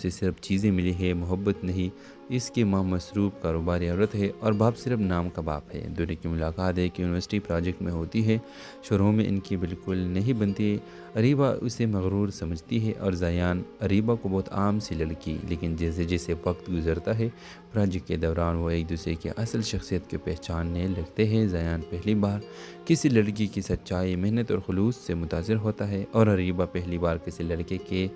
سے صرف چیزیں ملی ہے، محبت نہیں۔ اس کی ماں مصروف کاروباری عورت ہے اور باپ صرف نام کا باپ ہے۔ دونوں کی ملاقات ایک یونیورسٹی پروجیکٹ میں ہوتی ہے۔ شروع میں ان کی بالکل نہیں بنتی۔ اریبہ اسے مغرور سمجھتی ہے اور زیان اریبہ کو بہت عام سی لڑکی، لیکن جیسے جیسے وقت گزرتا ہے پروجیکٹ کے دوران وہ ایک دوسرے کی اصل شخصیت کو پہچاننے لگتے ہیں۔ زیان پہلی بار کسی لڑکی کی سچائی، محنت اور خلوص سے متاثر ہوتا ہے اور اریبہ پہلی بار کسی لڑکے کے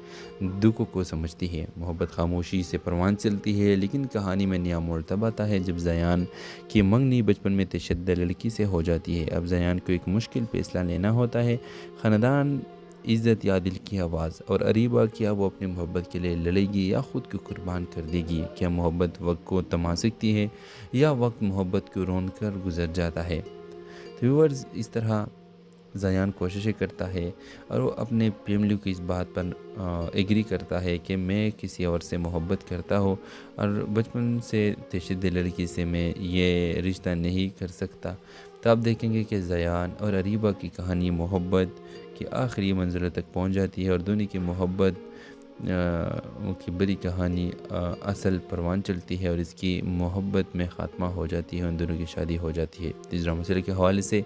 دکھ کو سمجھتی ہے۔ محبت خاموشی سے پروان چلتی ہے، لیکن کہانی میں نیا موڑ تب آتا ہے جب زیان کی منگنی بچپن میں تشدد لڑکی سے ہو جاتی ہے۔ اب زیان کو ایک مشکل فیصلہ لینا ہوتا ہے، خاندان، عزت یا دل کی آواز، اور اریبہ کیا وہ اپنی محبت کے لیے لڑے گی یا خود کو قربان کر دے گی؟ کیا محبت وقت کو تھما سکتی ہے یا وقت محبت کو رون کر گزر جاتا ہے؟ تو ویورز، اس طرح زیان کوششیں کرتا ہے اور وہ اپنے فیملی کو اس بات پر ایگری کرتا ہے کہ میں کسی اور سے محبت کرتا ہوں اور بچپن سے تشدد لڑکی سے میں یہ رشتہ نہیں کر سکتا۔ تو آپ دیکھیں گے کہ زیان اور اریبہ کی کہانی محبت کی آخری منزلوں تک پہنچ جاتی ہے اور دونوں کی محبت کی بڑی کہانی اصل پروان چلتی ہے اور اس کی محبت میں خاتمہ ہو جاتی ہے، ان دونوں کی شادی ہو جاتی ہے۔ اس ڈرامہ سیریل کے حوالے سے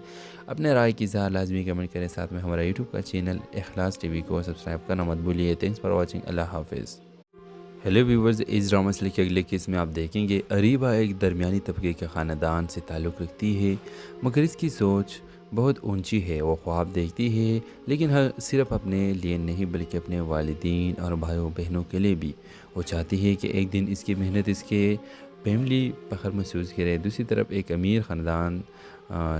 اپنے رائے کی اظہار لازمی کمنٹ کریں، ساتھ میں ہمارا یوٹیوب کا چینل اخلاص ٹی وی کو سبسکرائب کرنا مت بھولیے۔ تھینکس فار واچنگ، اللہ حافظ۔ ہیلو ویورز، اس ڈرامہ سیریل کے اگلے کیس میں آپ دیکھیں گے اریبہ ایک درمیانی طبقے کے خاندان سے تعلق رکھتی ہے، مگر اس کی سوچ بہت اونچی ہے۔ وہ خواب دیکھتی ہے، لیکن صرف اپنے لیے نہیں بلکہ اپنے والدین اور بھائیوں بہنوں کے لیے بھی۔ وہ چاہتی ہے کہ ایک دن اس کی محنت اس کے فیملی فخر محسوس کرے۔ دوسری طرف ایک امیر خاندان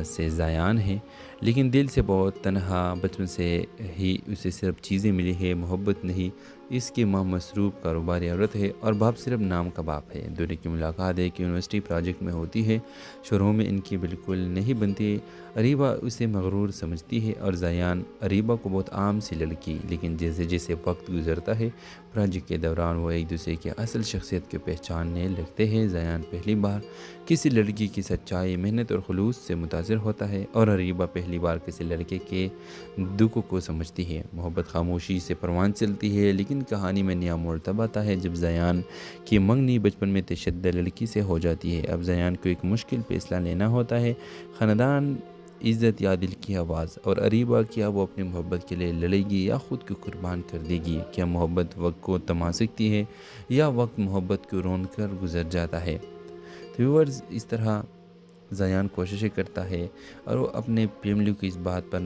سے زیان ہے، لیکن دل سے بہت تنہا۔ بچپن سے ہی اسے صرف چیزیں ملی ہے، محبت نہیں۔ اس کی ماں مصروف کاروباری عورت ہے اور باپ صرف نام کا باپ ہے۔ دونوں کی ملاقات ایک یونیورسٹی پروجیکٹ میں ہوتی ہے۔ شروع میں ان کی بالکل نہیں بنتی۔ اریبہ اسے مغرور سمجھتی ہے اور زیان اریبہ کو بہت عام سی لڑکی، لیکن جیسے جیسے وقت گزرتا ہے پروجیکٹ کے دوران وہ ایک دوسرے کی اصل شخصیت کو پہچاننے لگتے ہیں۔ زیان پہلی بار کسی لڑکی کی سچائی، محنت اور خلوص سے متاثر ہوتا ہے اور اریبہ پہلی بار کسی لڑکے کے دکھ کو سمجھتی ہے۔ محبت خاموشی سے پروان چلتی ہے، لیکن کہانی میں نیا موڑ تب آتا ہے جب زیان کی منگنی بچپن میں تشدد لڑکی سے ہو جاتی ہے۔ اب زیان کو ایک مشکل فیصلہ لینا ہوتا ہے، خاندان، عزت یا دل کی آواز، اور اریبہ کیا وہ اپنی محبت کے لیے لڑے گی یا خود کو قربان کر دے گی؟ کیا محبت وقت کو تھما سکتی ہے یا وقت محبت کو رون کر گزر جاتا ہے؟ تو ویورز، اس طرح زیان کوششیں کرتا ہے اور وہ اپنے فیملی کو اس بات پر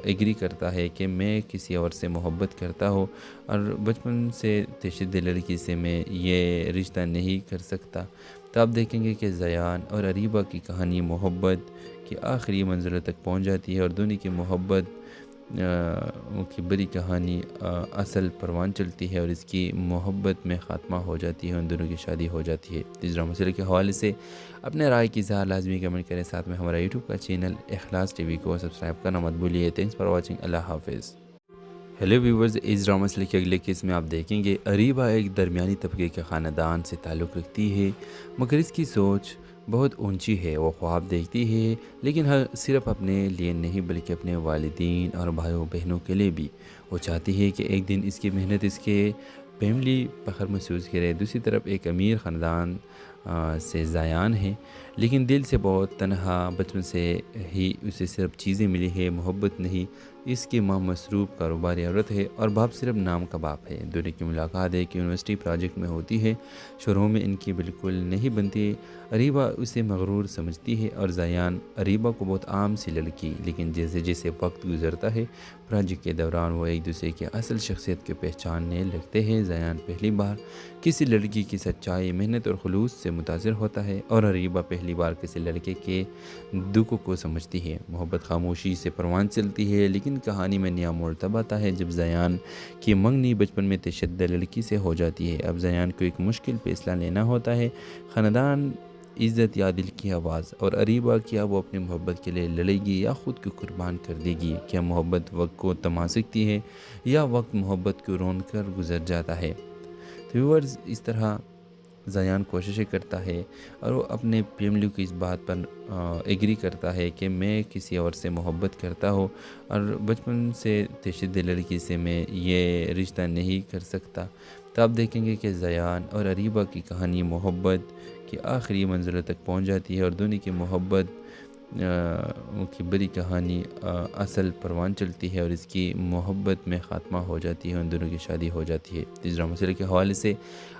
ایگری کرتا ہے کہ میں کسی اور سے محبت کرتا ہوں اور بچپن سے تشدد لڑکی سے میں یہ رشتہ نہیں کر سکتا۔ تو آپ دیکھیں گے کہ زیان اور اریبہ کی کہانی محبت کی آخری منزلوں تک پہنچ جاتی ہے اور دونوں کی محبت کی بڑی کہانی اصل پروان چلتی ہے اور اس کی محبت میں خاتمہ ہو جاتی ہے، ان دونوں کی شادی ہو جاتی ہے۔ اس ڈرامہ سیریل کے حوالے سے اپنے رائے کی اظہار لازمی کمنٹ کریں، ساتھ میں ہمارا یوٹیوب کا چینل اخلاص ٹی وی کو سبسکرائب کرنا مت بھولیے۔ تھینکس فار واچنگ، اللہ حافظ۔ ہیلو ویورز، اس ڈرامہ سیریل کے اگلے کیس میں آپ دیکھیں گے اریبہ ایک درمیانی طبقے کے خاندان سے تعلق رکھتی ہے، مگر اس کی سوچ بہت اونچی ہے۔ وہ خواب دیکھتی ہے، لیکن صرف اپنے لیے نہیں بلکہ اپنے والدین اور بھائیوں بہنوں کے لیے بھی۔ وہ چاہتی ہے کہ ایک دن اس کی محنت اس کے فیملی فخر محسوس کرے۔ دوسری طرف ایک امیر خاندان سے زیان ہے، لیکن دل سے بہت تنہا۔ بچپن سے ہی اسے صرف چیزیں ملی ہے، محبت نہیں۔ اس کی ماں مصروف کاروباری عورت ہے اور باپ صرف نام کا باپ ہے۔ دونوں کی ملاقات ایک یونیورسٹی پروجیکٹ میں ہوتی ہے۔ شروع میں ان کی بالکل نہیں بنتی۔ اریبہ اسے مغرور سمجھتی ہے اور زیان اریبہ کو بہت عام سی لڑکی، لیکن جیسے جیسے وقت گزرتا ہے پروجیکٹ کے دوران وہ ایک دوسرے کی اصل شخصیت کو پہچاننے لگتے ہیں۔ زیان پہلی بار کسی لڑکی کی سچائی، محنت اور خلوص سے متاثر ہوتا ہے اور اریبہ پہلی بار کسی لڑکے کے دکھ کو سمجھتی ہے۔ محبت خاموشی سے پروان چلتی ہے، لیکن کہانی میں نیا موڑ تب آتا ہے جب زیان کی منگنی بچپن میں تشدد لڑکی سے ہو جاتی ہے۔ اب زیان کو ایک مشکل فیصلہ لینا ہوتا ہے، خاندان، عزت یا دل کی آواز، اور اریبہ کیا وہ اپنی محبت کے لیے لڑے گی یا خود کو قربان کر دے گی؟ کیا محبت وقت کو تھما سکتی ہے یا وقت محبت کو رون کر گزر جاتا ہے؟ تو ویورز، اس طرح زیان کوششیں کرتا ہے اور وہ اپنے فیملی کو اس بات پر ایگری کرتا ہے کہ میں کسی اور سے محبت کرتا ہوں اور بچپن سے تشدد لڑکی سے میں یہ رشتہ نہیں کر سکتا۔ تو آپ دیکھیں گے کہ زیان اور اریبہ کی کہانی محبت کی آخری منزلوں تک پہنچ جاتی ہے اور دونوں کی محبت کی بڑی کہانی اصل پروان چلتی ہے اور اس کی محبت میں خاتمہ ہو جاتی ہے، ان دونوں کی شادی ہو جاتی ہے۔ تیسرا مسئلے کے حوالے سے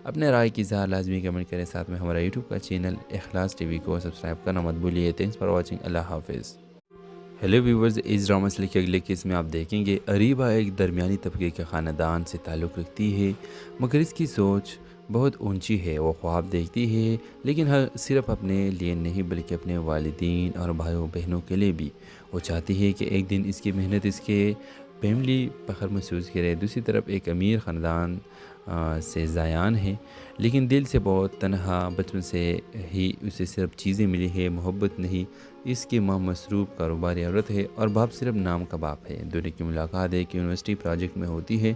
اپنے رائے کی اظہار لازمی کمنٹ کریں، ساتھ میں ہمارا یوٹیوب کا چینل اخلاص ٹی وی کو سبسکرائب کرنا مت بھولیے۔ تھینکس فار واچنگ، اللہ حافظ۔ ہیلو ویورز، اس ڈرامہ مسئلے کے اگلے کیس میں آپ دیکھیں گے اریبہ ایک درمیانی طبقے کے خاندان سے تعلق رکھتی ہے، مگر اس کی سوچ بہت اونچی ہے۔ وہ خواب دیکھتی ہے، لیکن صرف اپنے لیے نہیں بلکہ اپنے والدین اور بھائیوں بہنوں کے لیے بھی۔ وہ چاہتی ہے کہ ایک دن اس کی محنت اس کے فیملی فخر محسوس کرے۔ دوسری طرف ایک امیر خاندان سے زیان ہے، لیکن دل سے بہت تنہا۔ بچپن سے ہی اسے صرف چیزیں ملی ہے، محبت نہیں۔ اس کی ماں مصروف کاروباری عورت ہے اور باپ صرف نام کا باپ ہے۔ دونوں کی ملاقات ایک یونیورسٹی پروجیکٹ میں ہوتی ہے۔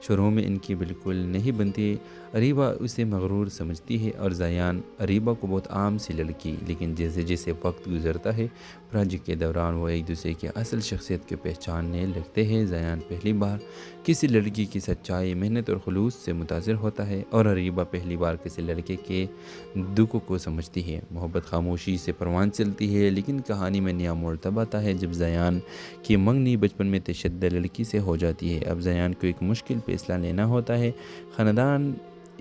شروع میں ان کی بالکل نہیں بنتی۔ اریبہ اسے مغرور سمجھتی ہے اور زیان اریبہ کو بہت عام سی لڑکی، لیکن جیسے جیسے وقت گزرتا ہے پروجیکٹ کے دوران وہ ایک دوسرے کی اصل شخصیت کو پہچاننے لگتے ہیں۔ زیان پہلی بار کسی لڑکی کی سچائی، محنت اور خلوص سے متاثر ہوتا ہے اور اریبہ پہلی بار کسی لڑکے کے دکھ کو سمجھتی ہے۔ محبت خاموشی سے پروان چلتی ہے، لیکن کہانی میں نیا موڑ تب آتا ہے جب زیان کی منگنی بچپن میں تشدد لڑکی سے ہو جاتی ہے۔ اب زیان کو ایک مشکل فیصلہ لینا ہوتا ہے، خاندان،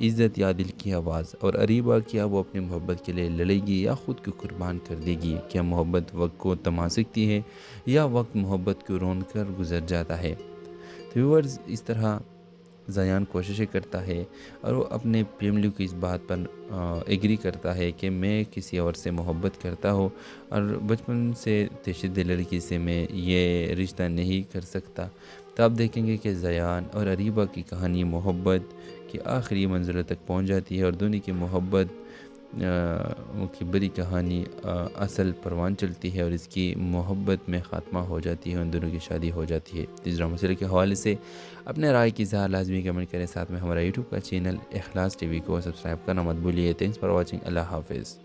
عزت یا دل کی آواز۔ اور اریبہ، کیا وہ اپنی محبت کے لیے لڑے گی یا خود کو قربان کر دے گی؟ کیا محبت وقت کو تھما سکتی ہے یا وقت محبت کو رون کر گزر جاتا ہے؟ تو ویورز، اس طرح زیان کوششیں کرتا ہے اور وہ اپنے فیملی کی اس بات پر ایگری کرتا ہے کہ میں کسی اور سے محبت کرتا ہوں اور بچپن سے تشدد لڑکی سے میں یہ رشتہ نہیں کر سکتا۔ تو آپ دیکھیں گے کہ زیان اور اریبہ کی کہانی محبت کی آخری منزلوں تک پہنچ جاتی ہے اور دونوں کی محبت کی بڑی کہانی اصل پروان چلتی ہے اور اس کی محبت میں خاتمہ ہو جاتی ہے، ان دونوں کی شادی ہو جاتی ہے۔ تیسرا مسئلے کے حوالے سے اپنے رائے کی اظہار لازمی کمنٹ کریں، ساتھ میں ہمارا یوٹیوب کا چینل اخلاص ٹی وی کو سبسکرائب کرنا مت بھولیے۔ تھینکس فار واچنگ، اللہ حافظ۔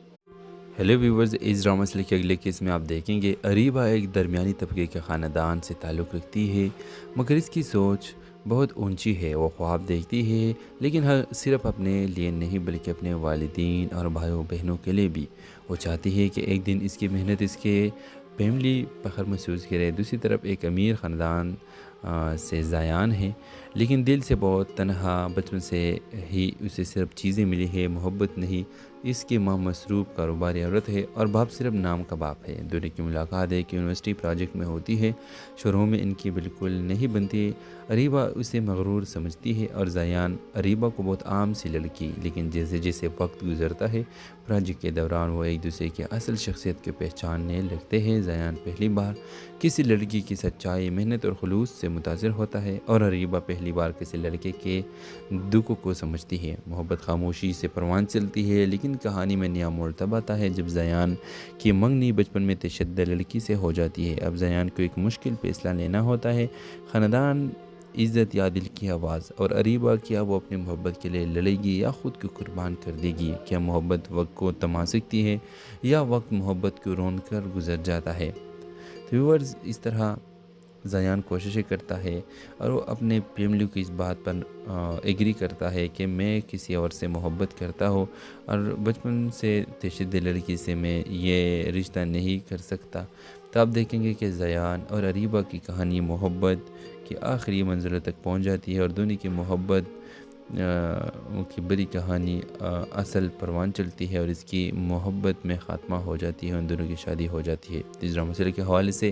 ہیلو ویورز، اس ڈرامہ مسئلے کے اگلے کیس میں آپ دیکھیں گے اریبہ ایک درمیانی طبقے کے خاندان سے تعلق رکھتی ہے، مگر اس کی سوچ بہت اونچی ہے۔ وہ خواب دیکھتی ہے، لیکن صرف اپنے لیے نہیں بلکہ اپنے والدین اور بھائیوں بہنوں کے لیے بھی۔ وہ چاہتی ہے کہ ایک دن اس کی محنت اس کے فیملی فخر محسوس کرے۔ دوسری طرف ایک امیر خاندان سے زیان ہے، لیکن دل سے بہت تنہا۔ بچپن سے ہی اسے صرف چیزیں ملی ہے، محبت نہیں۔ اس کی ماں مصروف کاروباری عورت ہے اور باپ صرف نام کا باپ ہے۔ دونوں کی ملاقات ایک یونیورسٹی پروجیکٹ میں ہوتی ہے۔ شروع میں ان کی بالکل نہیں بنتی۔ اریبہ اسے مغرور سمجھتی ہے اور زیان اریبہ کو بہت عام سی لڑکی، لیکن جیسے جیسے وقت گزرتا ہے پروجیکٹ کے دوران وہ ایک دوسرے کی اصل شخصیت کو پہچاننے لگتے ہیں۔ زیان پہلی بار کسی لڑکی کی سچائی، محنت اور خلوص سے متاثر ہوتا ہے اور اریبہ پہلی بار کسی لڑکے کے دکھ کو سمجھتی ہے۔ محبت خاموشی سے پروان چلتی ہے، لیکن کہانی میں نیا موڑ تب آتا ہے جب زیان کی منگنی بچپن میں تشدد لڑکی سے ہو جاتی ہے۔ اب زیان کو ایک مشکل فیصلہ لینا ہوتا ہے، خاندان، عزت یا دل کی آواز۔ اور اریبہ، کیا وہ اپنی محبت کے لیے لڑے گی یا خود کو قربان کر دے گی؟ کیا محبت وقت کو تھما سکتی ہے یا وقت محبت کو رون کر گزر جاتا ہے؟ تو ویورز، اس طرح زیان کوششیں کرتا ہے اور وہ اپنے فیملی کی اس بات پر ایگری کرتا ہے کہ میں کسی اور سے محبت کرتا ہوں اور بچپن سے تشدد لڑکی سے میں یہ رشتہ نہیں کر سکتا۔ تو آپ دیکھیں گے کہ زیان اور اریبہ کی کہانی محبت کی آخری منزلوں تک پہنچ جاتی ہے اور دونوں کی محبت کی بڑی کہانی اصل پروان چلتی ہے اور اس کی محبت میں خاتمہ ہو جاتی ہے، ان دونوں کی شادی ہو جاتی ہے۔ تیسرا مسئلے کے حوالے سے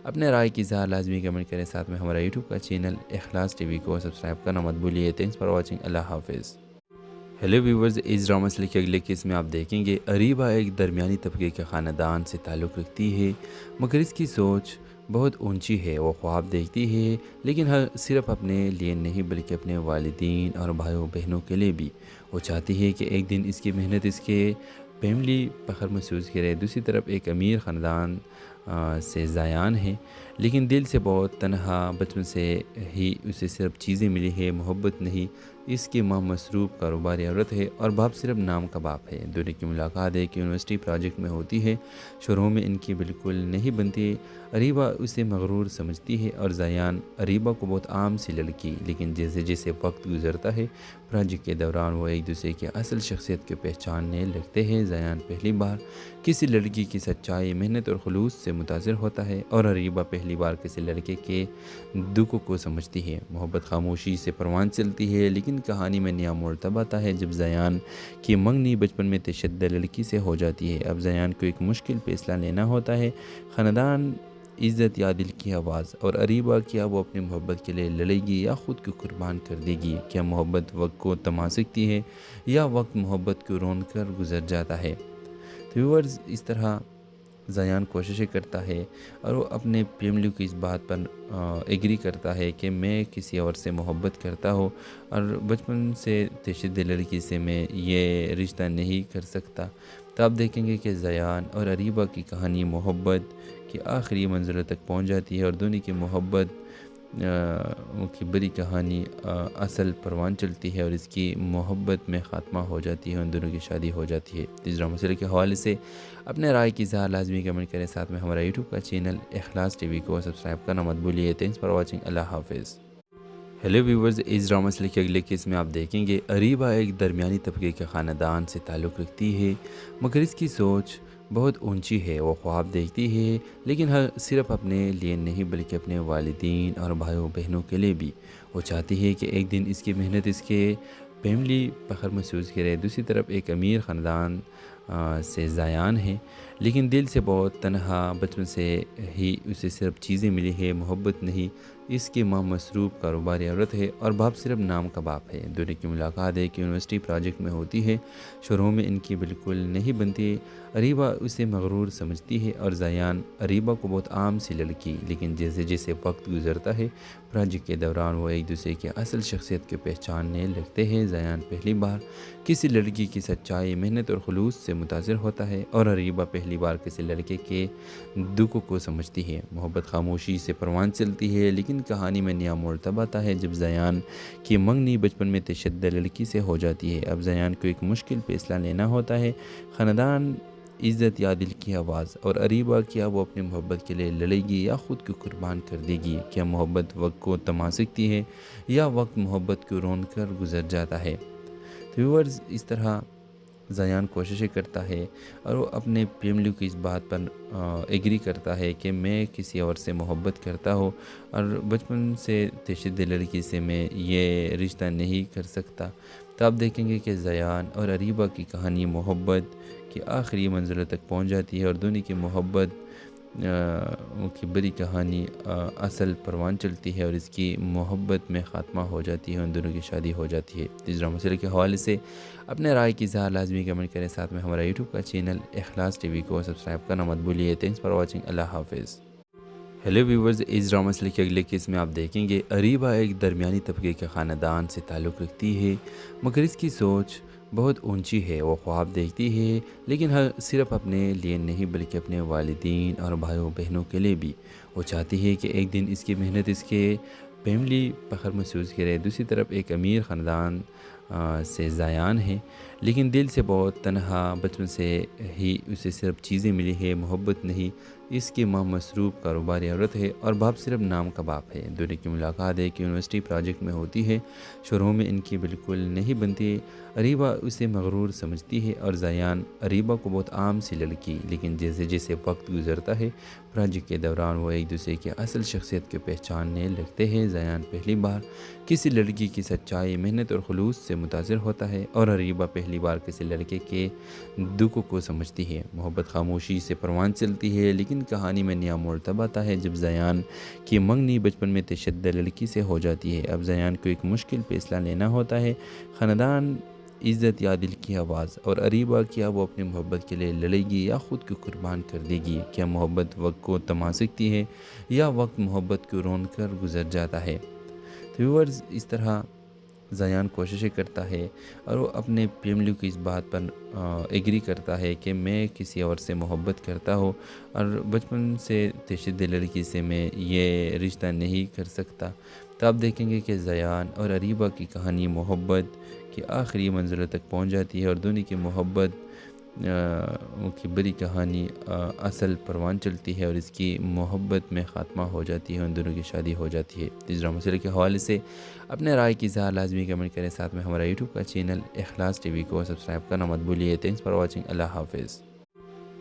اپنے رائے کی اظہار لازمی کمنٹ کریں، ساتھ میں ہمارا یوٹیوب کا چینل اخلاص ٹی وی کو سبسکرائب کرنا مت بھولیے۔ تھینکس فار واچنگ، اللہ حافظ۔ ہیلو ویورز، اس ڈرامہ مسئلے کے اگلے کیس میں آپ دیکھیں گے اریبہ ایک درمیانی طبقے کے خاندان سے تعلق رکھتی ہے، مگر اس کی سوچ بہت اونچی ہے۔ وہ خواب دیکھتی ہے، لیکن صرف اپنے لیے نہیں بلکہ اپنے والدین اور بھائیوں بہنوں کے لیے بھی۔ وہ چاہتی ہے کہ ایک دن اس کی محنت اس کے فیملی فخر محسوس کرے۔ دوسری طرف ایک امیر خاندان سے زیان ہے، لیکن دل سے بہت تنہا، بچپن سے ہی اسے صرف چیزیں ملی ہے، محبت نہیں۔ اس کی ماں مصروف کاروباری عورت ہے اور باپ صرف نام کا باپ ہے۔ دونوں کی ملاقات ایک یونیورسٹی پروجیکٹ میں ہوتی ہے۔ شروع میں ان کی بالکل نہیں بنتی۔ اریبہ اسے مغرور سمجھتی ہے اور زیان اریبہ کو بہت عام سی لڑکی، لیکن جیسے جیسے وقت گزرتا ہے پروجیکٹ کے دوران وہ ایک دوسرے کی اصل شخصیت کو پہچاننے لگتے ہیں۔ زیان پہلی بار کسی لڑکی کی سچائی، محنت اور خلوص سے متاثر ہوتا ہے اور اریبہ پہلی بار کسی لڑکے کے دکھ کو سمجھتی ہے۔ محبت خاموشی سے پروان چلتی ہے، لیکن کہانی میں نیا موڑ تب آتا ہے جب زیان کی منگنی بچپن میں تشدد لڑکی سے ہو جاتی ہے۔ اب زیان کو ایک مشکل فیصلہ لینا ہوتا ہے، خاندان، عزت یا دل کی آواز، اور اریبہ کیا وہ اپنی محبت کے لیے لڑے گی یا خود کو قربان کر دے گی؟ کیا محبت وقت کو تھما سکتی ہے یا وقت محبت کو رون کر گزر جاتا ہے؟ تو ویورز، اس طرح زیان کوششیں کرتا ہے اور وہ اپنے فیملی کو اس بات پر ایگری کرتا ہے کہ میں کسی اور سے محبت کرتا ہوں اور بچپن سے تشدد لڑکی سے میں یہ رشتہ نہیں کر سکتا۔ تو آپ دیکھیں گے کہ زیان اور اریبہ کی کہانی محبت کی آخری منزلوں تک پہنچ جاتی ہے اور دونوں کی محبت کی بڑی کہانی اصل پروان چلتی ہے اور اس کی محبت میں خاتمہ ہو جاتی ہے، ان دونوں کی شادی ہو جاتی ہے۔ اس ڈرامہ سیریل کے حوالے سے اپنے رائے کی اظہار لازمی کمنٹ کریں، ساتھ میں ہمارا یوٹیوب کا چینل اخلاص ٹی وی کو سبسکرائب کرنا مت بھولیے۔ تھینکس فار واچنگ، اللہ حافظ۔ ہیلو ویورز، اس ڈرامہ سیریل کے اگلے کیس میں آپ دیکھیں گے اریبہ ایک درمیانی طبقے کے خاندان سے تعلق رکھتی ہے، مگر اس کی سوچ بہت اونچی ہے۔ وہ خواب دیکھتی ہے، لیکن صرف اپنے لیے نہیں بلکہ اپنے والدین اور بھائیوں بہنوں کے لیے بھی۔ وہ چاہتی ہے کہ ایک دن اس کی محنت اس کے فیملی فخر محسوس کرے۔ دوسری طرف ایک امیر خاندان سے زیان ہے، لیکن دل سے بہت تنہا، بچپن سے ہی اسے صرف چیزیں ملی ہے، محبت نہیں۔ اس کی ماں مصروف کاروباری عورت ہے اور باپ صرف نام کا باپ ہے۔ دونوں کی ملاقات ایک یونیورسٹی پروجیکٹ میں ہوتی ہے۔ شروع میں ان کی بالکل نہیں بنتی۔ اریبہ اسے مغرور سمجھتی ہے اور زیان اریبہ کو بہت عام سی لڑکی، لیکن جیسے جیسے وقت گزرتا ہے پروجیکٹ کے دوران وہ ایک دوسرے کی اصل شخصیت کو پہچاننے لگتے ہیں۔ زیان پہلی بار کسی لڑکی کی سچائی، محنت اور خلوص سے متاثر ہوتا ہے اور اریبہ پہلی بار کسی لڑکے کے دکھ کو سمجھتی ہے۔ محبت خاموشی سے پروان چلتی ہے، لیکن کہانی میں نیا موڑ تب آتا ہے جب زیان کی منگنی بچپن میں تشدد لڑکی سے ہو جاتی ہے۔ اب زیان کو ایک مشکل فیصلہ لینا ہوتا ہے، خاندان، عزت یا دل کی آواز، اور اریبہ کیا وہ اپنی محبت کے لیے لڑے گی یا خود کو قربان کر دے گی؟ کیا محبت وقت کو تھما سکتی ہے یا وقت محبت کو رون کر گزر جاتا ہے؟ تو ویورز، اس طرح زیان کوششیں کرتا ہے اور وہ اپنے فیملی کو اس بات پر ایگری کرتا ہے کہ میں کسی اور سے محبت کرتا ہوں اور بچپن سے تشدد لڑکی سے میں یہ رشتہ نہیں کر سکتا۔ تو آپ دیکھیں گے کہ زیان اور اریبہ کی کہانی محبت کی آخری منزلوں تک پہنچ جاتی ہے اور دونوں کی محبت کی بڑی کہانی اصل پروان چلتی ہے اور اس کی محبت میں خاتمہ ہو جاتی ہے، ان دونوں کی شادی ہو جاتی ہے۔ اس ڈرامہ سیریل کے حوالے سے اپنے رائے کی اظہار لازمی کمنٹ کریں، ساتھ میں ہمارا یوٹیوب کا چینل اخلاص ٹی وی کو سبسکرائب کرنا مت بھولیے۔ تھینکس فار واچنگ، اللہ حافظ۔ ہیلو ویورز، اس ڈرامہ سیریل کے اگلے کیس میں آپ دیکھیں گے اریبہ ایک درمیانی طبقے کے خاندان سے تعلق رکھتی ہے، مگر اس کی سوچ بہت اونچی ہے۔ وہ خواب دیکھتی ہے، لیکن صرف اپنے لیے نہیں بلکہ اپنے والدین اور بھائیوں بہنوں کے لیے بھی۔ وہ چاہتی ہے کہ ایک دن اس کی محنت اس کے فیملی فخر محسوس کرے۔ دوسری طرف ایک امیر خاندان سے زیان ہے، لیکن دل سے بہت تنہا، بچپن سے ہی اسے صرف چیزیں ملی ہے، محبت نہیں۔ اس کی ماں مصروف کاروباری عورت ہے اور باپ صرف نام کا باپ ہے۔ دونوں کی ملاقات ایک یونیورسٹی پروجیکٹ میں ہوتی ہے۔ شروع میں ان کی بالکل نہیں بنتی۔ اریبہ اسے مغرور سمجھتی ہے اور زیان اریبہ کو بہت عام سی لڑکی، لیکن جیسے جیسے وقت گزرتا ہے پروجیکٹ کے دوران وہ ایک دوسرے کی اصل شخصیت کو پہچاننے لگتے ہیں۔ زیان پہلی بار کسی لڑکی کی سچائی، محنت اور خلوص سے متاثر ہوتا ہے اور اریبہ پہلی بار کسی لڑکے کے دکھ کو سمجھتی ہے۔ محبت خاموشی سے پروان چلتی ہے، لیکن کہانی میں نیا موڑ تب آتا ہے جب زیان کی منگنی بچپن میں تشدد لڑکی سے ہو جاتی ہے۔ اب زیان کو ایک مشکل فیصلہ لینا ہوتا ہے، خاندان، عزت یا دل کی آواز، اور اریبہ کیا وہ اپنی محبت کے لیے لڑے گی یا خود کو قربان کر دے گی؟ کیا محبت وقت کو تھما سکتی ہے یا وقت محبت کو رون کر گزر جاتا ہے؟ تو ویورز، اس طرح زیان کوششیں کرتا ہے اور وہ اپنے فیملی کی اس بات پر ایگری کرتا ہے کہ میں کسی اور سے محبت کرتا ہوں اور بچپن سے تشدد لڑکی سے میں یہ رشتہ نہیں کر سکتا۔ تو آپ دیکھیں گے کہ زیان اور اریبہ کی کہانی محبت کی آخری منزلوں تک پہنچ جاتی ہے اور دونوں کی محبت کی بڑی کہانی اصل پروان چلتی ہے اور اس کی محبت میں خاتمہ ہو جاتی ہے، ان دونوں کی شادی ہو جاتی ہے۔ اس ڈرامہ مسئلے کے حوالے سے اپنے رائے کی اظہار لازمی کمنٹ کریں، ساتھ میں ہمارا یوٹیوب کا چینل اخلاص ٹی وی کو سبسکرائب کرنا مت بھولیے۔ تھینکس فار واچنگ، اللہ حافظ۔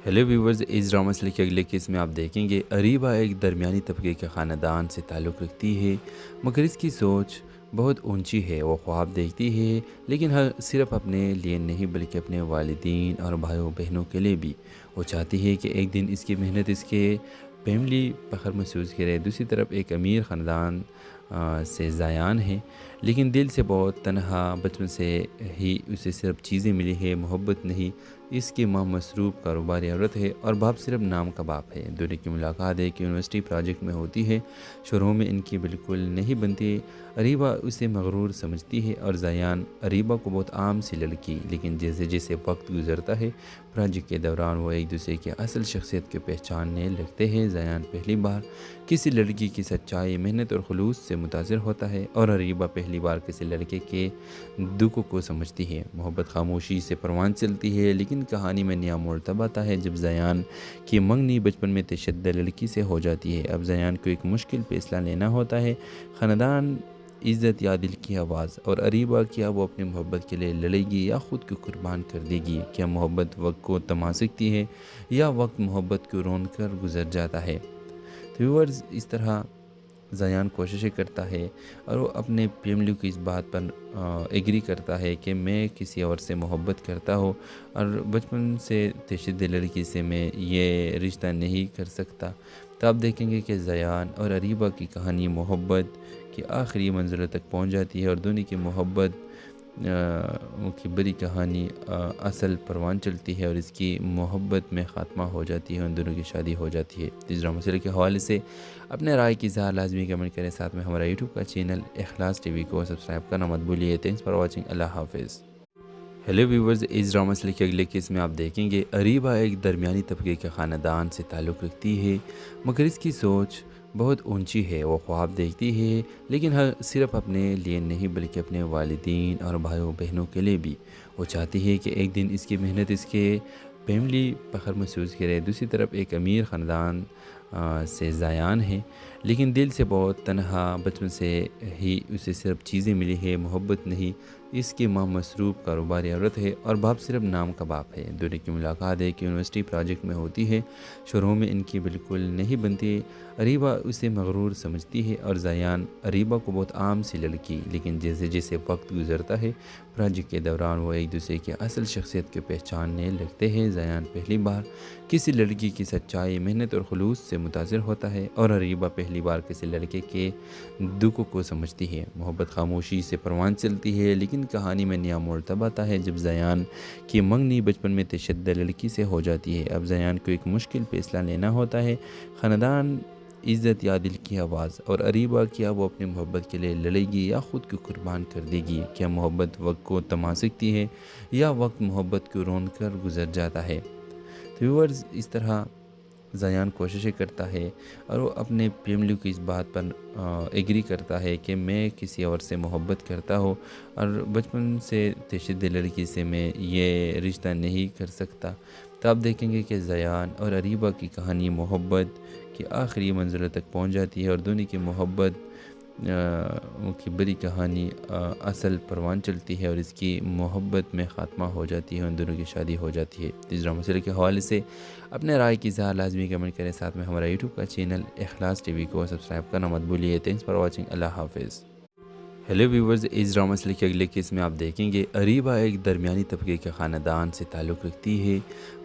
ہیلو ویورز، اس ڈرامہ مسئلے کے اگلے کیس میں آپ دیکھیں گے اریبہ ایک درمیانی طبقے کے خاندان سے تعلق رکھتی ہے، مگر اس کی سوچ بہت اونچی ہے۔ وہ خواب دیکھتی ہے لیکن صرف اپنے لیے نہیں بلکہ اپنے والدین اور بھائیوں بہنوں کے لیے بھی۔ وہ چاہتی ہے کہ ایک دن اس کی محنت اس کے فیملی فخر محسوس کرے۔ دوسری طرف ایک امیر خاندان سے زیان ہے، لیکن دل سے بہت تنہا، بچپن سے ہی اسے صرف چیزیں ملی ہے، محبت نہیں۔ اس کی ماں مصروف کاروباری عورت ہے اور باپ صرف نام کا باپ ہے۔ دونوں کی ملاقات ایک یونیورسٹی پروجیکٹ میں ہوتی ہے، شروع میں ان کی بالکل نہیں بنتی۔ اریبہ اسے مغرور سمجھتی ہے اور زیان اریبہ کو بہت عام سی لڑکی، لیکن جیسے جیسے وقت گزرتا ہے پروجیکٹ کے دوران وہ ایک دوسرے کی اصل شخصیت کو پہچاننے لگتے ہیں۔ زیان پہلی بار کسی لڑکی کی سچائی، محنت اور خلوص سے متاثر ہوتا ہے اور اریبہ پہلی بار کسی لڑکے کے دکھ کو سمجھتی ہے۔ محبت خاموشی سے پروان چلتی ہے، لیکن کہانی میں نیا موڑ تب آتا ہے جب زیان کی منگنی بچپن میں تشدد لڑکی سے ہو جاتی ہے۔ اب زیان کو ایک مشکل فیصلہ لینا ہوتا ہے، خاندان، عزت یا دل کی آواز۔ اور اریبہ، کیا وہ اپنی محبت کے لیے لڑے گی یا خود کو قربان کر دے گی؟ کیا محبت وقت کو تھما سکتی ہے یا وقت محبت کو رون کر گزر جاتا ہے؟ تو ویورز، اس طرح زیان کوششیں کرتا ہے اور وہ اپنے فیملی کی اس بات پر ایگری کرتا ہے کہ میں کسی اور سے محبت کرتا ہوں اور بچپن سے تشدد لڑکی سے میں یہ رشتہ نہیں کر سکتا۔ تو آپ دیکھیں گے کہ زیان اور اریبہ کی کہانی محبت کی آخری منزلوں تک پہنچ جاتی ہے اور دونوں کی محبت کی بڑی کہانی اصل پروان چلتی ہے اور اس کی محبت میں خاتمہ ہو جاتی ہے، ان دونوں کی شادی ہو جاتی ہے۔ اس ڈرامہ مسئلے کے حوالے سے اپنے رائے کی اظہار لازمی کمنٹ کریں، ساتھ میں ہمارا یوٹیوب کا چینل اخلاص ٹی وی کو سبسکرائب کرنا مت بھولیے۔ تھینکس فار واچنگ، اللہ حافظ۔ ہیلو ویورز، اس ڈرامہ مسئلے کے اگلے کیس میں آپ دیکھیں گے اریبہ ایک درمیانی طبقے کے خاندان سے تعلق رکھتی ہے، مگر اس کی سوچ بہت اونچی ہے۔ وہ خواب دیکھتی ہے لیکن صرف اپنے لیے نہیں بلکہ اپنے والدین اور بھائیوں بہنوں کے لیے بھی۔ وہ چاہتی ہے کہ ایک دن اس کی محنت اس کے فیملی فخر محسوس کرے۔ دوسری طرف ایک امیر خاندان سے زیان ہے، لیکن دل سے بہت تنہا، بچپن سے ہی اسے صرف چیزیں ملی ہے، محبت نہیں۔ اس کی ماں مصروف کاروباری عورت ہے اور باپ صرف نام کا باپ ہے۔ دونوں کی ملاقات ایک یونیورسٹی پروجیکٹ میں ہوتی ہے، شروع میں ان کی بالکل نہیں بنتی۔ اریبہ اسے مغرور سمجھتی ہے اور زیان اریبہ کو بہت عام سی لڑکی، لیکن جیسے جیسے وقت گزرتا ہے پروجیکٹ کے دوران وہ ایک دوسرے کی اصل شخصیت کو پہچاننے لگتے ہیں۔ زیان پہلی بار کسی لڑکی کی سچائی، محنت اور خلوص سے متاثر ہوتا ہے اور اریبہ پہلی بار کسی لڑکے کے دکھ کو سمجھتی ہے۔ محبت خاموشی سے پروان چلتی ہے، لیکن کہانی میں نیا موڑ تب آتا ہے جب زیان کی منگنی بچپن میں تشدد لڑکی سے ہو جاتی ہے۔ اب زیان کو ایک مشکل فیصلہ لینا ہوتا ہے، خاندان، عزت یا دل کی آواز۔ اور اریبہ، کیا وہ اپنی محبت کے لیے لڑے گی یا خود کو قربان کر دے گی؟ کیا محبت وقت کو تھما سکتی ہے یا وقت محبت کو رون کر گزر جاتا ہے؟ تو ویورز، اس طرح زیان کوششیں کرتا ہے اور وہ اپنے فیملی کی اس بات پر ایگری کرتا ہے کہ میں کسی اور سے محبت کرتا ہوں اور بچپن سے تشدد لڑکی سے میں یہ رشتہ نہیں کر سکتا۔ تو آپ دیکھیں گے کہ زیان اور اریبہ کی کہانی محبت کی آخری منزلوں تک پہنچ جاتی ہے اور دونوں کی محبت کی بڑی کہانی اصل پروان چلتی ہے اور اس کی محبت میں خاتمہ ہو جاتی ہے، ان دونوں کی شادی ہو جاتی ہے۔ اس ڈرامہ مسئلے کے حوالے سے اپنے رائے کی اظہار لازمی کمنٹ کریں، ساتھ میں ہمارا یوٹیوب کا چینل اخلاص ٹی وی کو سبسکرائب کرنا مت بھولیے۔ تھینکس فار واچنگ، اللہ حافظ۔ ہیلو ویورز، اس ڈرامہ مسئلے کے اگلے کیس میں آپ دیکھیں گے اریبہ ایک درمیانی طبقے کے خاندان سے تعلق رکھتی ہے،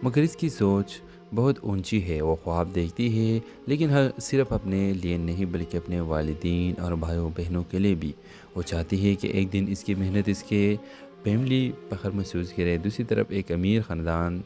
مگر اس کی سوچ بہت اونچی ہے۔ وہ خواب دیکھتی ہے لیکن صرف اپنے لیے نہیں بلکہ اپنے والدین اور بھائیوں بہنوں کے لیے بھی۔ وہ چاہتی ہے کہ ایک دن اس کی محنت اس کے فیملی فخر محسوس کرے۔ دوسری طرف ایک امیر خاندان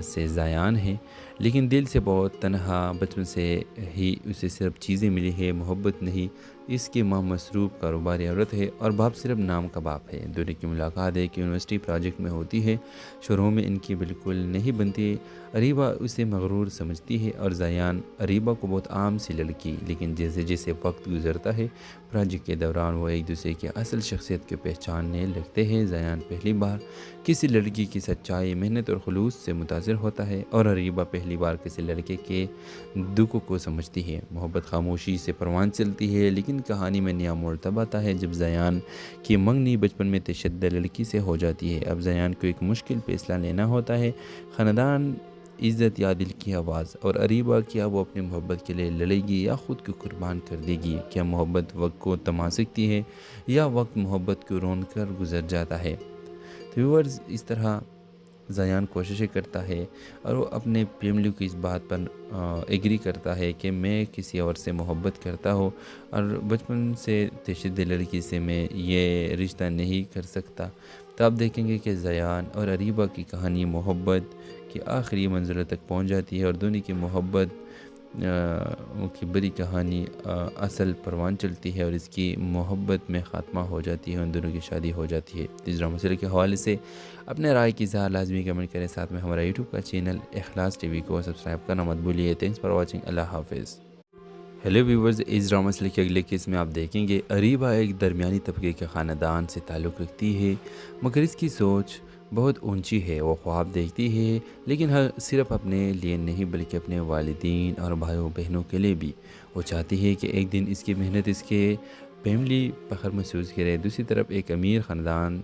سے زیان ہے، لیکن دل سے بہت تنہا، بچپن سے ہی اسے صرف چیزیں ملی ہے، محبت نہیں۔ اس کی ماں مصروف کاروباری عورت ہے اور باپ صرف نام کا باپ ہے۔ دونوں کی ملاقات ایک یونیورسٹی پروجیکٹ میں ہوتی ہے۔ شروع میں ان کی بالکل نہیں بنتی۔ اریبہ اسے مغرور سمجھتی ہے اور زیان اریبہ کو بہت عام سی لڑکی، لیکن جیسے جیسے وقت گزرتا ہے پروجیکٹ کے دوران وہ ایک دوسرے کی اصل شخصیت کو پہچاننے لگتے ہیں۔ زیان پہلی بار کسی لڑکی کی سچائی، محنت اور خلوص سے متاثر ہوتا ہے اور اریبہ پہلی بار کسی لڑکے کے دکھ کو سمجھتی ہے۔ محبت خاموشی سے پروان چلتی ہے، لیکن کہانی میں نیا موڑ تب آتا ہے جب زیان کی منگنی بچپن میں تشدد لڑکی سے ہو جاتی ہے۔ اب زیان کو ایک مشکل فیصلہ لینا ہوتا ہے، خاندان، عزت یا دل کی آواز، اور اریبہ کیا وہ اپنی محبت کے لیے لڑے گی یا خود کو قربان کر دے گی؟ کیا محبت وقت کو تھما سکتی ہے یا وقت محبت کو رون کر گزر جاتا ہے؟ تو ویورز، اس طرح زیان کوششیں کرتا ہے اور وہ اپنے فیملی کو اس بات پر ایگری کرتا ہے کہ میں کسی اور سے محبت کرتا ہوں اور بچپن سے تشدد لڑکی سے میں یہ رشتہ نہیں کر سکتا۔ تو آپ دیکھیں گے کہ زیان اور اریبہ کی کہانی محبت کی آخری منزلوں تک پہنچ جاتی ہے اور دونوں کی محبت کی بڑی کہانی اصل پروان چلتی ہے اور اس کی محبت میں خاتمہ ہو جاتی ہے، ان دونوں کی شادی ہو جاتی ہے۔ اس ڈرامہ سیریل کے حوالے سے اپنے رائے کی اظہار لازمی کمنٹ کریں، ساتھ میں ہمارا یوٹیوب کا چینل اخلاص ٹی وی کو سبسکرائب کرنا مت بھولیے۔ تھینکس فار واچنگ، اللہ حافظ۔ ہیلو ویورز، اس ڈرامہ سیریل کے اگلے کیس میں آپ دیکھیں گے اریبہ ایک درمیانی طبقے کے خاندان سے تعلق رکھتی ہے، مگر اس کی سوچ بہت اونچی ہے۔ وہ خواب دیکھتی ہے، لیکن صرف اپنے لیے نہیں بلکہ اپنے والدین اور بھائیوں بہنوں کے لیے بھی۔ وہ چاہتی ہے کہ ایک دن اس کی محنت اس کے فیملی فخر محسوس کرے۔ دوسری طرف ایک امیر خاندان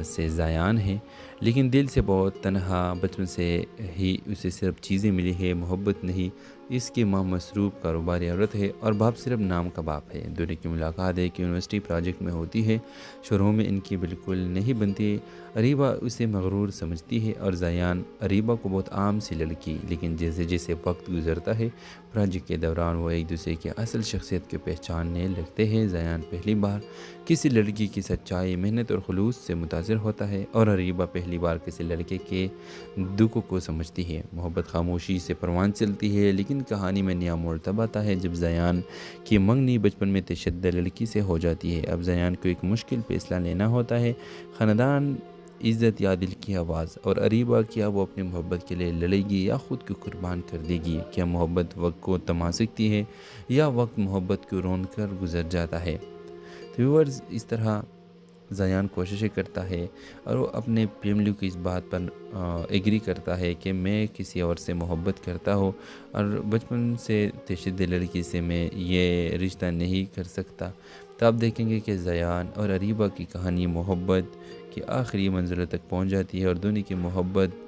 سے زیان ہے، لیکن دل سے بہت تنہا۔ بچپن سے ہی اسے صرف چیزیں ملی ہے، محبت نہیں۔ اس کی ماں مصروف کاروباری عورت ہے اور باپ صرف نام کا باپ ہے۔ دونوں کی ملاقات ایک یونیورسٹی پروجیکٹ میں ہوتی ہے۔ شروع میں ان کی بالکل نہیں بنتی۔ اریبہ اسے مغرور سمجھتی ہے اور زیان اریبہ کو بہت عام سی لڑکی، لیکن جیسے جیسے وقت گزرتا ہے پروجیکٹ کے دوران وہ ایک دوسرے کی اصل شخصیت کو پہچاننے لگتے ہیں۔ زیان پہلی بار کسی لڑکی کی سچائی، محنت اور خلوص سے متاثر ہوتا ہے اور اریبہ پہلی بار کسی لڑکے کے دکھ کو سمجھتی ہے۔ محبت خاموشی سے پروان چلتی ہے، لیکن کہانی میں نیا موڑ تب آتا ہے جب زیان کی منگنی بچپن میں تشدد لڑکی سے ہو جاتی ہے۔ اب زیان کو ایک مشکل فیصلہ لینا ہوتا ہے، خاندان، عزت یا دل کی آواز، اور اریبہ کیا وہ اپنی محبت کے لیے لڑے گی یا خود کو قربان کر دے گی؟ کیا محبت وقت کو تھما سکتی ہے یا وقت محبت کو رون کر گزر جاتا ہے؟ تو ویورز، اس طرح زیان کوششیں کرتا ہے اور وہ اپنے فیملی کو اس بات پر ایگری کرتا ہے کہ میں کسی اور سے محبت کرتا ہوں اور بچپن سے تشدد لڑکی سے میں یہ رشتہ نہیں کر سکتا۔ تو آپ دیکھیں گے کہ زیان اور اریبہ کی کہانی محبت کی آخری منزلوں تک پہنچ جاتی ہے اور دونوں کی محبت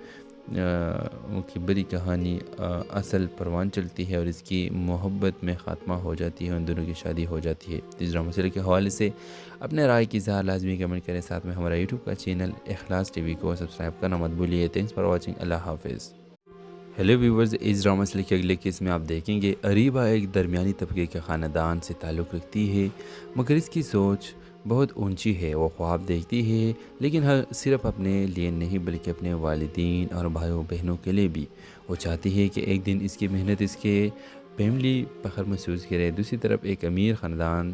کی بڑی کہانی اصل پروان چلتی ہے اور اس کی محبت میں خاتمہ ہو جاتی ہے، ان دونوں کی شادی ہو جاتی ہے۔ اس ڈرامہ سیریل کے حوالے سے اپنے رائے کی اظہار لازمی کمنٹ کریں، ساتھ میں ہمارا یوٹیوب کا چینل اخلاص ٹی وی کو سبسکرائب کرنا مت بھولیے۔ تھینکس فار واچنگ، اللہ حافظ۔ ہیلو ویورز، اس ڈرامہ سیریل کے اگلے کیس میں آپ دیکھیں گے اریبہ ایک درمیانی طبقے کے خاندان سے تعلق رکھتی ہے، مگر اس کی سوچ بہت اونچی ہے۔ وہ خواب دیکھتی ہے، لیکن صرف اپنے لیے نہیں بلکہ اپنے والدین اور بھائیوں بہنوں کے لیے بھی۔ وہ چاہتی ہے کہ ایک دن اس کی محنت اس کے فیملی فخر محسوس کرے۔ دوسری طرف ایک امیر خاندان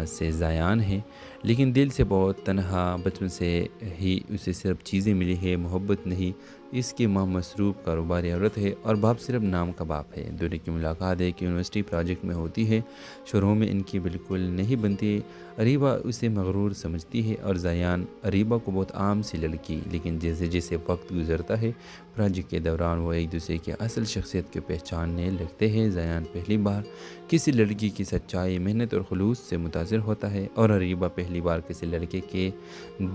سے زیان ہے، لیکن دل سے بہت تنہا۔ بچپن سے ہی اسے صرف چیزیں ملی ہے، محبت نہیں۔ اس کی ماں مصروف کاروباری عورت ہے اور باپ صرف نام کا باپ ہے۔ دونوں کی ملاقات ایک یونیورسٹی پروجیکٹ میں ہوتی ہے۔ شروع میں ان کی بالکل نہیں بنتی۔ اریبہ اسے مغرور سمجھتی ہے اور زیان اریبہ کو بہت عام سی لڑکی، لیکن جیسے جیسے وقت گزرتا ہے پروجیکٹ کے دوران وہ ایک دوسرے کی اصل شخصیت کو پہچاننے لگتے ہیں۔ زیان پہلی بار کسی لڑکی کی سچائی، محنت اور خلوص سے متاثر ہوتا ہے اور اریبہ پہلی بار کسی لڑکے کے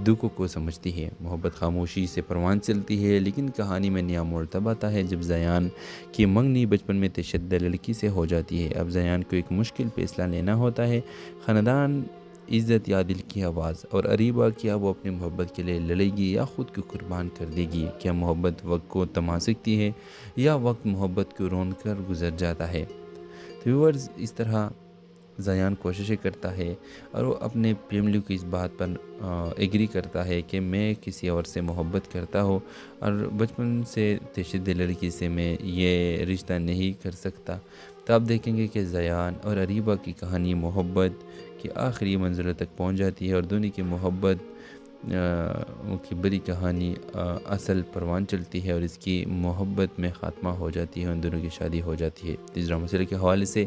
دکھ کو سمجھتی ہے۔ محبت خاموشی سے پروان چلتی ہے، لیکن کہانی میں نیا موڑ تب آتا ہے جب زیان کی منگنی بچپن میں تشدد لڑکی سے ہو جاتی ہے۔ اب زیان کو ایک مشکل فیصلہ لینا ہوتا ہے، خاندان، عزت یا دل کی آواز، اور اریبہ کیا وہ اپنی محبت کے لیے لڑے گی یا خود کو قربان کر دے گی؟ کیا محبت وقت کو تھما سکتی ہے یا وقت محبت کو رون کر گزر جاتا ہے؟ تو ویورز، اس طرح زیان کوششیں کرتا ہے اور وہ اپنے فیملی کو اس بات پر ایگری کرتا ہے کہ میں کسی اور سے محبت کرتا ہوں اور بچپن سے تشدد لڑکی سے میں یہ رشتہ نہیں کر سکتا۔ تو آپ دیکھیں گے کہ زیان اور اریبہ کی کہانی محبت کی آخری منزلوں تک پہنچ جاتی ہے اور دونوں کی محبت کی بڑی کہانی اصل پروان چلتی ہے اور اس کی محبت میں خاتمہ ہو جاتی ہے، ان دونوں کی شادی ہو جاتی ہے۔ تیسرا مسئلے کے حوالے سے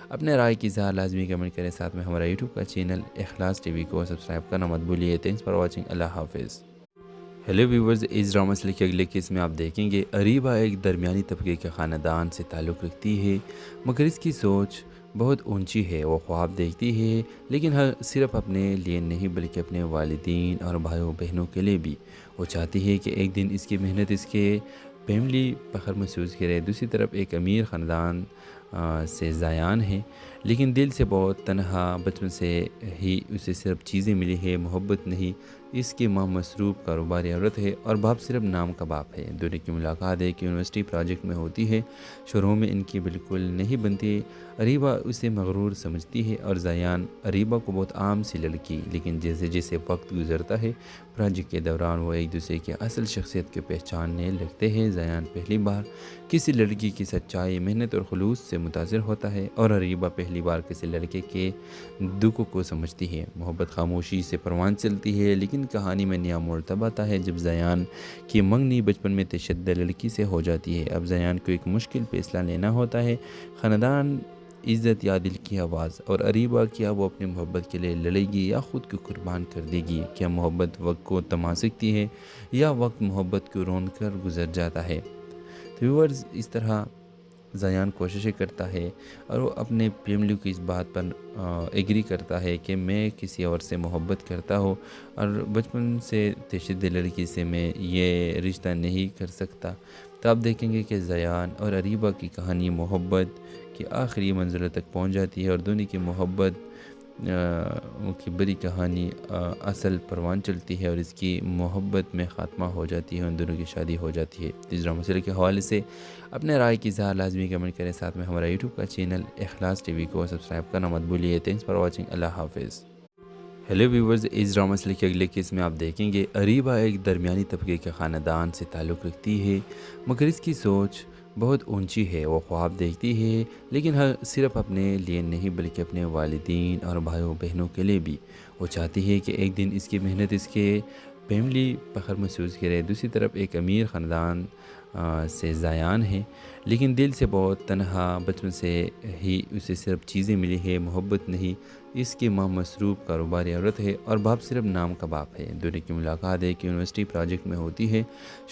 اپنے رائے کی اظہار لازمی کمنٹ کریں، ساتھ میں ہمارا یوٹیوب کا چینل اخلاص ٹی وی کو سبسکرائب کرنا مت بھولیے۔ تھینکس فار واچنگ، اللہ حافظ۔ ہیلو ویورز، اس ڈرامہ مسئلے کے اگلے کیس میں آپ دیکھیں گے اریبہ ایک درمیانی طبقے کے خاندان سے تعلق رکھتی ہے، مگر اس کی سوچ بہت اونچی ہے۔ وہ خواب دیکھتی ہے لیکن صرف اپنے لیے نہیں بلکہ اپنے والدین اور بھائیوں بہنوں کے لیے بھی۔ وہ چاہتی ہے کہ ایک دن اس کی محنت اس کے فیملی فخر محسوس کرے۔ دوسری طرف ایک امیر خاندان سے زیان ہے، لیکن دل سے بہت تنہا۔ بچپن سے ہی اسے صرف چیزیں ملی ہے، محبت نہیں۔ اس کی ماں مصروف کاروباری عورت ہے اور باپ صرف نام کا باپ ہے۔ دونوں کی ملاقات ایک یونیورسٹی پروجیکٹ میں ہوتی ہے۔ شروع میں ان کی بالکل نہیں بنتی۔ اریبہ اسے مغرور سمجھتی ہے اور زیان اریبہ کو بہت عام سی لڑکی، لیکن جیسے جیسے وقت گزرتا ہے پروجیکٹ کے دوران وہ ایک دوسرے کی اصل شخصیت کو پہچاننے لگتے ہیں۔ زیان پہلی بار کسی لڑکی کی سچائی، محنت اور خلوص سے متاثر ہوتا ہے اور اریبہ پہلی بار کسی لڑکے کے دکھوں کو سمجھتی ہے۔ محبت خاموشی سے پروان چلتی ہے، لیکن کہانی میں نیا موڑ تب آتا ہے جب زیان کی منگنی بچپن میں تشدد لڑکی سے ہو جاتی ہے۔ اب زیان کو ایک مشکل فیصلہ لینا ہوتا ہے، خاندان، عزت یا دل کی آواز۔ اور اریبہ، کیا وہ اپنی محبت کے لیے لڑے گی یا خود کو قربان کر دے گی؟ کیا محبت وقت کو تھما سکتی ہے یا وقت محبت کو رون کر گزر جاتا ہے؟ تو ویورز، اس طرح زیان کوششیں کرتا ہے اور وہ اپنے فیملی کی اس بات پر ایگری کرتا ہے کہ میں کسی اور سے محبت کرتا ہوں اور بچپن سے تشدد لڑکی سے میں یہ رشتہ نہیں کر سکتا۔ تو آپ دیکھیں گے کہ زیان اور اریبہ کی کہانی محبت کی آخری منزلوں تک پہنچ جاتی ہے اور دونوں کی محبت کی بڑی کہانی اصل پروان چلتی ہے اور اس کی محبت میں خاتمہ ہو جاتی ہے، ان دونوں کی شادی ہو جاتی ہے۔ تیسرا مسئلے کے حوالے سے اپنے رائے کی اظہار لازمی کمنٹ کریں، ساتھ میں ہمارا یوٹیوب کا چینل اخلاص ٹی وی کو سبسکرائب کرنا مت بھولیے۔ تھینکس فار واچنگ، اللہ حافظ۔ ہیلو ویورز، اس ڈرامہ مسئلے کے اگلے کیس میں آپ دیکھیں گے اریبہ ایک درمیانی طبقے کے خاندان سے تعلق رکھتی ہے، مگر اس کی سوچ بہت اونچی ہے۔ وہ خواب دیکھتی ہے لیکن صرف اپنے لیے نہیں بلکہ اپنے والدین اور بھائیوں بہنوں کے لیے بھی۔ وہ چاہتی ہے کہ ایک دن اس کی محنت اس کے فیملی فخر محسوس کرے۔ دوسری طرف ایک امیر خاندان سے زیان ہے، لیکن دل سے بہت تنہا۔ بچپن سے ہی اسے صرف چیزیں ملی ہے، محبت نہیں۔ اس کی ماں مصروف کاروباری عورت ہے اور باپ صرف نام کا باپ ہے۔ دونوں کی ملاقات ایک یونیورسٹی پروجیکٹ میں ہوتی ہے۔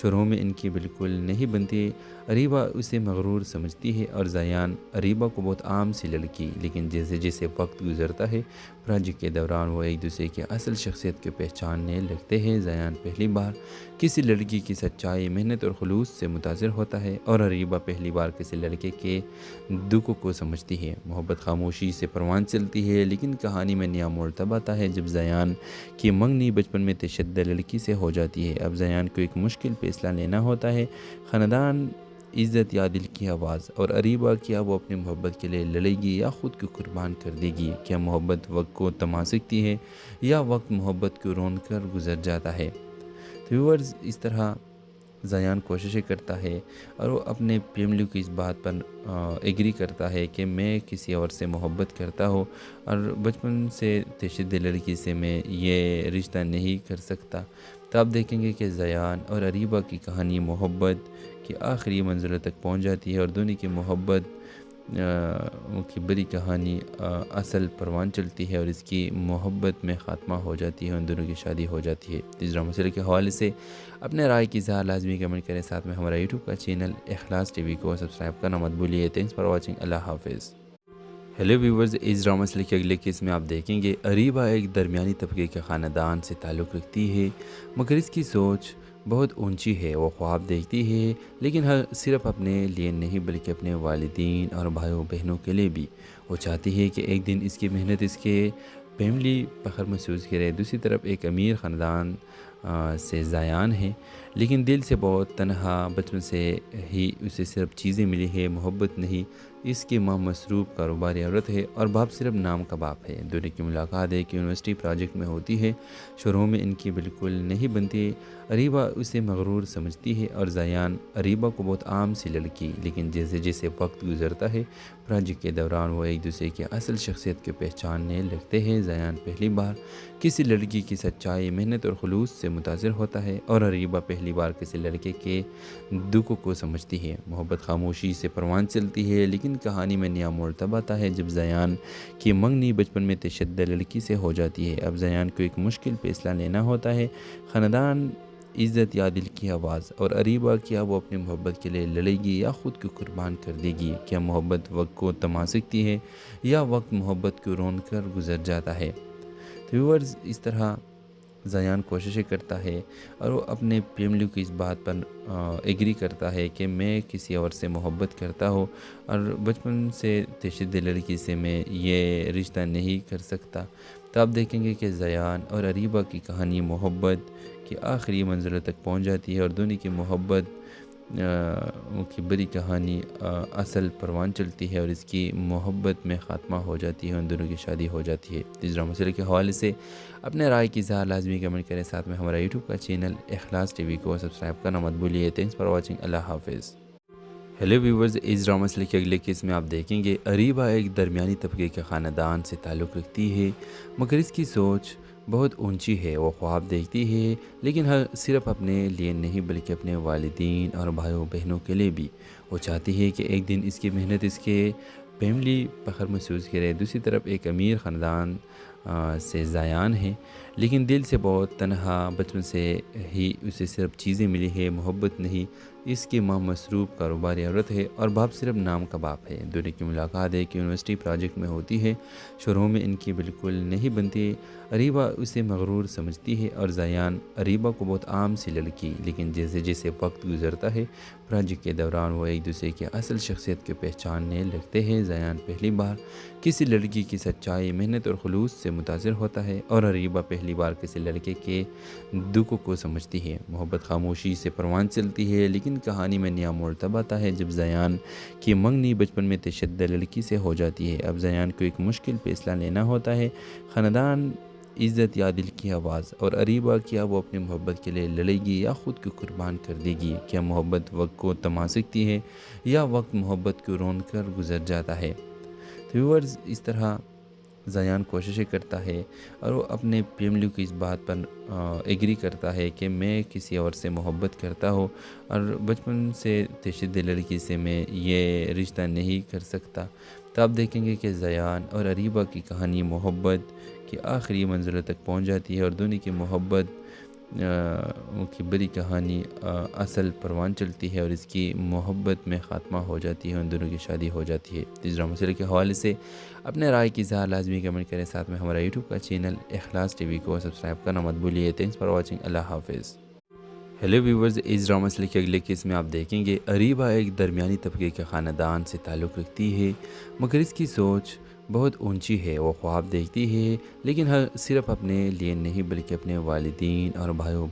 شروع میں ان کی بالکل نہیں بنتی۔ اریبہ اسے مغرور سمجھتی ہے اور زیان اریبہ کو بہت عام سی لڑکی، لیکن جیسے جیسے وقت گزرتا ہے پروجیکٹ کے دوران وہ ایک دوسرے کی اصل شخصیت کو پہچاننے لگتے ہیں۔ زیان پہلی بار کسی لڑکی کی سچائی، محنت اور خلوص سے متاثر ہوتا ہے اور اریبہ پہلی بار کسی لڑکے کے دکھوں کو سمجھتی ہے۔ محبت خاموشی سے پروان چلتی ہے، لیکن کہانی میں نیا موڑ تب آتا ہے جب زیان کی منگنی بچپن میں تشدد لڑکی سے ہو جاتی ہے۔ اب زیان کو ایک مشکل فیصلہ لینا ہوتا ہے، خاندان، عزت یا دل کی آواز۔ اور اریبہ، کیا وہ اپنی محبت کے لیے لڑے گی یا خود کو قربان کر دے گی؟ کیا محبت وقت کو تھما سکتی ہے یا وقت محبت کو رون کر گزر جاتا ہے؟ تو ویورز، اس طرح زیان کوششیں کرتا ہے اور وہ اپنے فیملی کی اس بات پر ایگری کرتا ہے کہ میں کسی اور سے محبت کرتا ہوں اور بچپن سے تشدد لڑکی سے میں یہ رشتہ نہیں کر سکتا۔ تو آپ دیکھیں گے کہ زیان اور اریبہ کی کہانی محبت کی آخری منزلوں تک پہنچ جاتی ہے اور دونوں کی محبت کی بڑی کہانی اصل پروان چلتی ہے اور اس کی محبت میں خاتمہ ہو جاتی ہے، ان دونوں کی شادی ہو جاتی ہے۔ تیسرا مسئلے کے حوالے سے اپنے رائے کی اظہار لازمی کمنٹ کریں، ساتھ میں ہمارا یوٹیوب کا چینل اخلاص ٹی وی کو سبسکرائب کرنا مت بھولیے۔ تھینکس فار واچنگ، اللہ حافظ۔ ہیلو ویورز، اس ڈرامہ مسئلے کے اگلے کیس میں آپ دیکھیں گے اریبہ ایک درمیانی طبقے کے خاندان سے تعلق رکھتی ہے، مگر اس کی سوچ بہت اونچی ہے۔ وہ خواب دیکھتی ہے لیکن صرف اپنے لیے نہیں بلکہ اپنے والدین اور بھائیوں بہنوں کے لیے بھی۔ وہ چاہتی ہے کہ ایک دن اس کی محنت اس کے فیملی فخر محسوس کرے۔ دوسری طرف ایک امیر خاندان سے زیان ہے، لیکن دل سے بہت تنہا، بچپن سے ہی اسے صرف چیزیں ملی ہے، محبت نہیں۔ اس کی ماں مصروف کاروباری عورت ہے اور باپ صرف نام کا باپ ہے۔ دونوں کی ملاقات ایک یونیورسٹی پروجیکٹ میں ہوتی ہے۔ شروع میں ان کی بالکل نہیں بنتی۔ اریبہ اسے مغرور سمجھتی ہے اور زیان اریبہ کو بہت عام سی لڑکی، لیکن جیسے جیسے وقت گزرتا ہے پروجیکٹ کے دوران وہ ایک دوسرے کی اصل شخصیت کو پہچاننے لگتے ہیں۔ زیان پہلی بار کسی لڑکی کی سچائی، محنت اور خلوص سے متاثر ہوتا ہے اور اریبہ پہلی بار کسی لڑکے کے دکھ کو سمجھتی ہے۔ محبت خاموشی سے پروان چلتی ہے، لیکن کہانی میں نیا موڑ تب آتا ہے جب زیان کی منگنی بچپن میں تشدد لڑکی سے ہو جاتی ہے۔ اب زیان کو ایک مشکل فیصلہ لینا ہوتا ہے، خاندان، عزت یا دل کی آواز، اور اریبہ کیا وہ اپنی محبت کے لیے لڑے گی یا خود کو قربان کر دے گی؟ کیا محبت وقت کو تھما سکتی ہے یا وقت محبت کو رون کر گزر جاتا ہے؟ تو ویورز، اس طرح زیان کوششیں کرتا ہے اور وہ اپنے فیملی کی اس بات پر ایگری کرتا ہے کہ میں کسی اور سے محبت کرتا ہوں اور بچپن سے تشدد لڑکی سے میں یہ رشتہ نہیں کر سکتا۔ تو آپ دیکھیں گے کہ زیان اور اریبہ کی کہانی محبت کی آخری منزلوں تک پہنچ جاتی ہے اور دونوں کی محبت کی بڑی کہانی اصل پروان چلتی ہے اور اس کی محبت میں خاتمہ ہو جاتی ہے، ان دونوں کی شادی ہو جاتی ہے۔ تیسرا مسئلے کے حوالے سے اپنے رائے کی اظہار لازمی کمنٹ کریں، ساتھ میں ہمارا یوٹیوب کا چینل اخلاص ٹی وی کو سبسکرائب کرنا مت بھولیے۔ تھینکس فار واچنگ، اللہ حافظ۔ ہیلو ویورز، اس ڈرامہ مسئلے کے اگلے کیس میں آپ دیکھیں گے اریبہ ایک درمیانی طبقے کے خاندان سے تعلق رکھتی ہے، مگر اس کی سوچ بہت اونچی ہے۔ وہ خواب دیکھتی ہے، لیکن صرف اپنے لیے نہیں بلکہ اپنے والدین اور بھائیوں بہنوں کے لیے بھی۔ وہ چاہتی ہے کہ ایک دن اس کی محنت اس کے فیملی فخر محسوس کرے۔ دوسری طرف ایک امیر خاندان سے زیان ہے، لیکن دل سے بہت تنہا، بچپن سے ہی اسے صرف چیزیں ملی ہے، محبت نہیں۔ اس کی ماں مصروف کاروباری عورت ہے اور باپ صرف نام کا باپ ہے۔ دونوں کی ملاقات ایک یونیورسٹی پروجیکٹ میں ہوتی ہے۔ شروع میں ان کی بالکل نہیں بنتی۔ اریبہ اسے مغرور سمجھتی ہے اور زیان اریبہ کو بہت عام سی لڑکی، لیکن جیسے جیسے وقت گزرتا ہے پروجیکٹ کے دوران وہ ایک دوسرے کی اصل شخصیت کو پہچاننے لگتے ہیں۔ زیان پہلی بار کسی لڑکی کی سچائی، محنت اور خلوص سے متاثر ہوتا ہے اور اریبہ پہلی بار کسی لڑکے کے دکھ کو سمجھتی ہے۔ محبت خاموشی سے پروان چلتی ہے، لیکن کہانی میں نیا موڑ تب آتا ہے جب زیان کی منگنی بچپن میں تشدد لڑکی سے ہو جاتی ہے۔ اب زیان کو ایک مشکل فیصلہ لینا ہوتا ہے، خاندان، عزت یا دل کی آواز، اور اریبہ کیا وہ اپنی محبت کے لیے لڑے گی یا خود کو قربان کر دے گی؟ کیا محبت وقت کو تھما سکتی ہے یا وقت محبت کو رون کر گزر جاتا ہے؟ تو ویورز، اس طرح زیان کوششیں کرتا ہے اور وہ اپنے فیملی کی اس بات پر ایگری کرتا ہے کہ میں کسی اور سے محبت کرتا ہوں اور بچپن سے تشدد لڑکی سے میں یہ رشتہ نہیں کر سکتا۔ تو آپ دیکھیں گے کہ زیان اور اریبہ کی کہانی محبت کی آخری منزلوں تک پہنچ جاتی ہے اور دونوں کی محبت کی بڑی کہانی اصل پروان چلتی ہے اور اس کی محبت میں خاتمہ ہو جاتی ہے، ان دونوں کی شادی ہو جاتی ہے۔ تیسرا مسئلے کے حوالے سے اپنے رائے کی اظہار لازمی کمنٹ کریں، ساتھ میں ہمارا یوٹیوب کا چینل اخلاص ٹی وی کو سبسکرائب کرنا مت بھولیے۔ تھینکس فار واچنگ، اللہ حافظ۔ ہیلو ویورز، اس ڈرامہ مسئلے کے اگلے کیس میں آپ دیکھیں گے اریبہ ایک درمیانی طبقے کے خاندان سے تعلق رکھتی ہے، مگر اس کی سوچ بہت اونچی ہے۔ وہ خواب دیکھتی ہے، لیکن صرف اپنے لیے نہیں بلکہ اپنے والدین اور بھائیوں